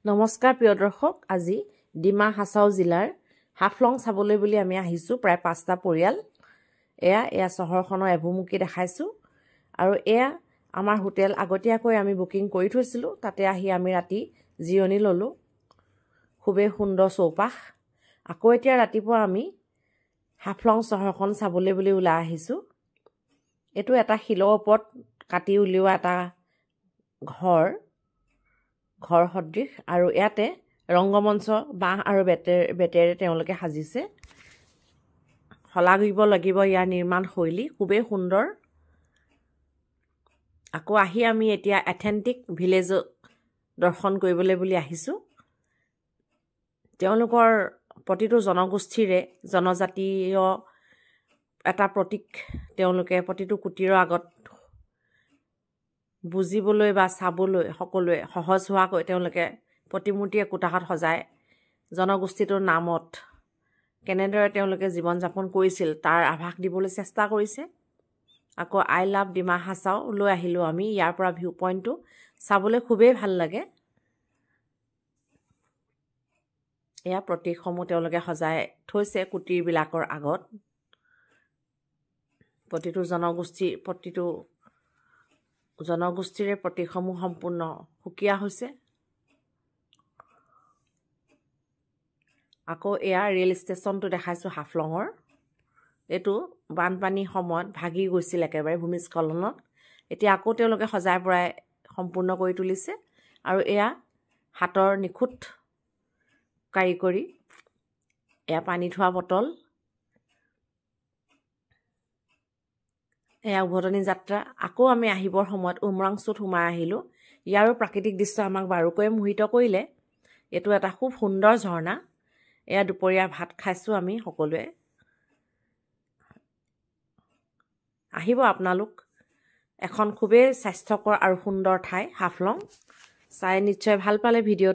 নমস্কাৰ প্ৰিয় দৰ্শক, আজি ডিমা হাছাও জিলাৰ হাফলং চাবলৈ বুলি আমি আহিছোঁ। প্ৰায় 5টা পৰিয়াল। এয়া চহৰখনৰ এভুমুকি দেখাইছোঁ আৰু এয়া আমাৰ হোটেল। আগতীয়াকৈ আমি বুকিং কৰি থৈছিলোঁ। তাতে আহি আমি ৰাতি জিৰণি ল'লোঁ। খুবেই সুন্দৰ চৌপাশ। আকৌ এতিয়া ৰাতিপুৱা আমি হাফলং চহৰখন চাবলৈ বুলি ওলাই আহিছোঁ। এইটো এটা শিলৰ ওপৰত কাটি উলিওৱা এটা ঘৰ সদৃশ আৰু ইয়াতে ৰংগমঞ্চ বাঁহ আৰু বেতেৰে তেওঁলোকে সাজিছে। শলাগিব লাগিব ইয়াৰ নিৰ্মাণ শৈলী, খুবেই সুন্দৰ। আকৌ আহি আমি এতিয়া এথেণ্টিক ভিলেজ দৰ্শন কৰিবলৈ বুলি আহিছোঁ। তেওঁলোকৰ প্ৰতিটো জনগোষ্ঠীৰে জনজাতীয় এটা প্ৰতীক তেওঁলোকে প্ৰতিটো কুটীৰৰ আগত বুজিবলৈ বা চাবলৈ সকলোৱে সহজ হোৱাকৈ তেওঁলোকে প্ৰতিমূৰ্তি একোটাত সজায় জনগোষ্ঠীটোৰ নামত কেনেদৰে তেওঁলোকে জীৱন যাপন কৰিছিল তাৰ আভাস দিবলৈ চেষ্টা কৰিছে। আকৌ আই লাভ ডিমা হাছাও লৈ আহিলোঁ আমি। ইয়াৰ পৰা ভিউ পইণ্টটো চাবলৈ খুবেই ভাল লাগে। এয়া প্ৰতীকসমূহ তেওঁলোকে সজাই থৈছে কুটীৰবিলাকৰ আগত। প্ৰতিটো জনগোষ্ঠীৰে প্ৰতীকসমূহ সম্পূৰ্ণ সুকীয়া হৈছে। আকৌ এয়া ৰেল ষ্টেচনটো দেখাইছোঁ হাফলঙৰ। এইটো বানপানীৰ সময়ত ভাগি গৈছিল একেবাৰে ভূমিস্খলনত। এতিয়া আকৌ তেওঁলোকে সজাই পৰাই সম্পূৰ্ণ কৰি তুলিছে আৰু এয়া হাতৰ নিখুঁত কাৰিকৰী। এয়া পানী থোৱা বটল। এয়া উভতনি যাত্ৰা। আকৌ আমি আহিবৰ সময়ত উমৰাংচুত সোমাই আহিলোঁ। ইয়াৰো প্ৰাকৃতিক দৃশ্য আমাক বাৰুকৈয়ে মোহিত কৰিলে। এইটো এটা খুব সুন্দৰ ঝৰ্ণা। এয়া দুপৰীয়া ভাত খাইছোঁ আমি সকলোৱে। আহিব আপোনালোক। এখন খুবেই স্বাস্থ্যকৰ আৰু সুন্দৰ ঠাই হাফলং। চাই নিশ্চয় ভাল পালে ভিডিঅ'টো।